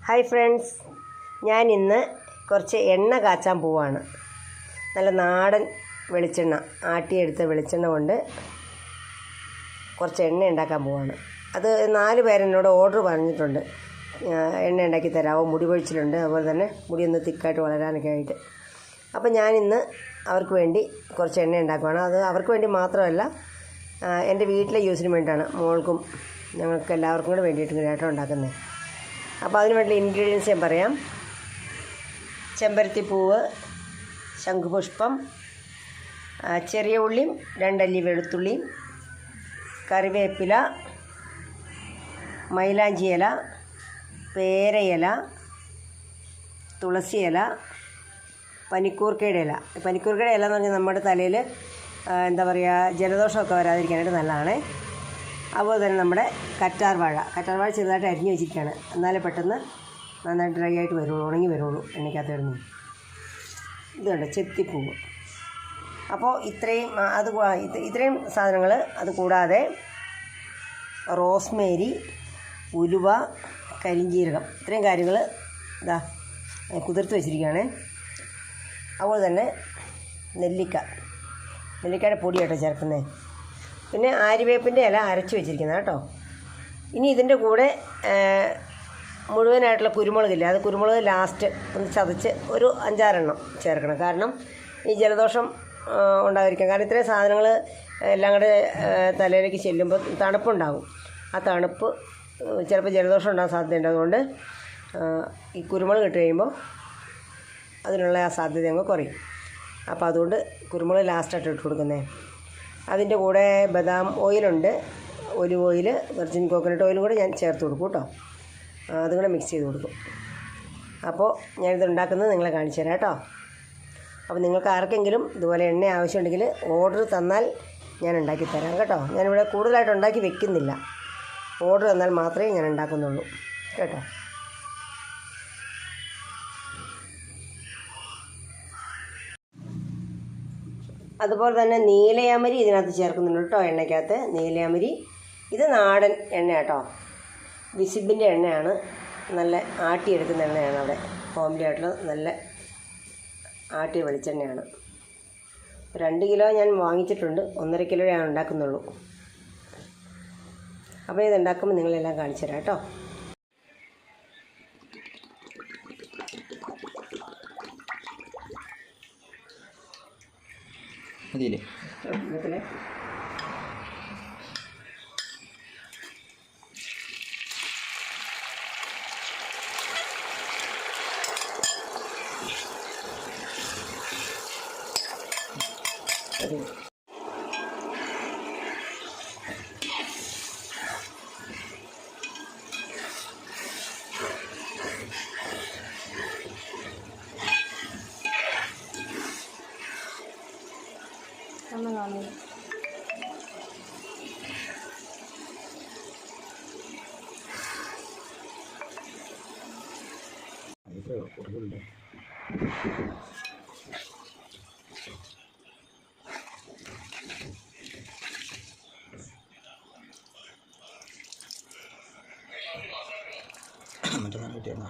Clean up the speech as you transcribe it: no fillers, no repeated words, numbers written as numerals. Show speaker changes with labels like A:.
A: Hi friends, ഞാൻ ഇന്ന് കുറച്ച് എണ്ണ കാച്ചാൻ പോവാണ്. നല്ല നാടൻ വെളിച്ചെണ്ണ, ആട്ടിയെടുത്ത വെളിച്ചെണ്ണ കൊണ്ട് കുറച്ച് എണ്ണ ഉണ്ടാക്കാൻ പോവാണ്. അത് 4 പേരെന്നോട് ഓർഡർ പറഞ്ഞിട്ടുണ്ട്, എണ്ണ ഉണ്ടാക്കി തരാമോ, മുടി പൊഴിച്ചിലുണ്ട്, അതുപോലെ തന്നെ മുടി ഒന്ന് തിക്കായിട്ട് വളരാനൊക്കെ ആയിട്ട്. അപ്പോൾ ഞാനിന്ന് അവർക്ക് വേണ്ടി കുറച്ച് എണ്ണ ഉണ്ടാക്കുവാണ്. അത് അവർക്ക് വേണ്ടി മാത്രമല്ല, എൻ്റെ വീട്ടിലെ യൂസിന് വേണ്ടിയിട്ടാണ്. മോൾക്കും ഞങ്ങൾക്ക് എല്ലാവർക്കും കൂടെ വേണ്ടിയിട്ട് കേട്ടോ ഉണ്ടാക്കുന്നത്. അപ്പോൾ അതിന് വേണ്ടി ഇൻഗ്രീഡിയൻസ് ഞാൻ പറയാം. ചെമ്പരത്തിപ്പൂവ്, ശംഖുപുഷ്പം, ചെറിയ ഉള്ളിയും 2 അല്ലി വെളുത്തുള്ളിയും, കറിവേപ്പില, മൈലാഞ്ചി ഇല, പേരയില, തുളസി ഇല, പനിക്കൂർക്കയുടെ ഇല. പനിക്കൂർക്കയുടെ ഇല എന്ന് പറഞ്ഞാൽ നമ്മുടെ തലയിൽ എന്താ പറയുക, ജലദോഷമൊക്കെ വരാതിരിക്കാനായിട്ട് നല്ലതാണ്. അതുപോലെ തന്നെ നമ്മുടെ കറ്റാർവാഴ ചെറുതായിട്ട് അരിഞ്ഞ് വെച്ചിരിക്കുകയാണ്. എന്നാലേ പെട്ടെന്ന് നന്നായിട്ട് ഡ്രൈ ആയിട്ട് വരുള്ളൂ, ഉണങ്ങി വരുള്ളൂ എണ്ണയ്ക്കകത്ത് ഇടുന്നു. ഇതുണ്ട് ചെത്തിപ്പൂവ്. അപ്പോൾ ഇത്രയും സാധനങ്ങൾ. അത് കൂടാതെ റോസ്മേരി, ഉലുവ, കരിഞ്ജീരകം, ഇത്രയും കാര്യങ്ങൾ ഇതാ കുതിർത്ത് വെച്ചിരിക്കുകയാണ്. അതുപോലെ തന്നെ നെല്ലിക്കയുടെ പൊടിയാട്ടോ ചേർക്കുന്നത്. പിന്നെ ആര്യവേപ്പിൻ്റെ ഇല അരച്ച് വെച്ചിരിക്കുന്നത് കേട്ടോ. ഇനി ഇതിൻ്റെ കൂടെ മുഴുവനായിട്ടുള്ള കുരുമുളകില്ല, അത് കുരുമുളക് ലാസ്റ്റ് ഒന്ന് ചതച്ച് ഒരു 5-6 എണ്ണം ചേർക്കണം. കാരണം ഈ ജലദോഷം ഉണ്ടായിരിക്കാം. കാരണം ഇത്രയും സാധനങ്ങൾ എല്ലാം കൂടെ തലയിലേക്ക് ചെല്ലുമ്പോൾ തണുപ്പുണ്ടാകും. ആ തണുപ്പ് ചിലപ്പോൾ ജലദോഷം ഉണ്ടാകാൻ സാധ്യതയുണ്ട്. അതുകൊണ്ട് ഈ കുരുമുളക് ഇട്ട് കഴിയുമ്പോൾ അതിനുള്ള ആ സാധ്യത അങ്ങ് കുറയും. അപ്പോൾ അതുകൊണ്ട് കുരുമുളക് ലാസ്റ്റായിട്ട് ഇട്ട് കൊടുക്കുന്നത്. അതിൻ്റെ കൂടെ ബദാം ഓയിലുണ്ട്, ഒലിവ് ഓയിൽ, വെർജിൻ കോക്കനട്ട് ഓയിലും കൂടെ ഞാൻ ചേർത്ത് കൊടുക്കും കേട്ടോ. അതും കൂടെ മിക്സ് ചെയ്ത് കൊടുക്കും. അപ്പോൾ ഞാനിത് ഉണ്ടാക്കുന്നത് നിങ്ങളെ കാണിച്ചു തരാം കേട്ടോ. അപ്പോൾ നിങ്ങൾക്ക് ആർക്കെങ്കിലും ഇതുപോലെ എണ്ണ ആവശ്യമുണ്ടെങ്കിൽ ഓർഡർ തന്നാൽ ഞാൻ ഉണ്ടാക്കി തരാം കേട്ടോ. ഞാനിവിടെ കൂടുതലായിട്ട് ഉണ്ടാക്കി വെക്കുന്നില്ല, ഓർഡർ തന്നാൽ മാത്രമേ ഞാൻ ഉണ്ടാക്കുന്നുള്ളൂ കേട്ടോ. അതുപോലെ തന്നെ നീലയാമരി ഇതിനകത്ത് ചേർക്കുന്നുണ്ട് കേട്ടോ, എണ്ണയ്ക്കകത്ത് നീലയാമരി. ഇത് നാടൻ എണ്ണ കേട്ടോ, വിസിബിൻ്റെ എണ്ണയാണ്. നല്ല ആട്ടിയെടുക്കുന്ന എണ്ണയാണ്. അവിടെ ഹോംലി ആയിട്ടുള്ള നല്ല ആട്ടിയ വെളിച്ചെണ്ണയാണ്. 2 കിലോ ഞാൻ വാങ്ങിച്ചിട്ടുണ്ട്, 1.5 കിലോ ഞാൻ ഉണ്ടാക്കുന്നുള്ളൂ. അപ്പോൾ ഇത് ഉണ്ടാക്കുമ്പോൾ നിങ്ങളെല്ലാം കാണിച്ചു തരാം കേട്ടോ.
B: മതിയില്ലേ? മറ്റന്നാൾ കിട്ടിയെന്നാ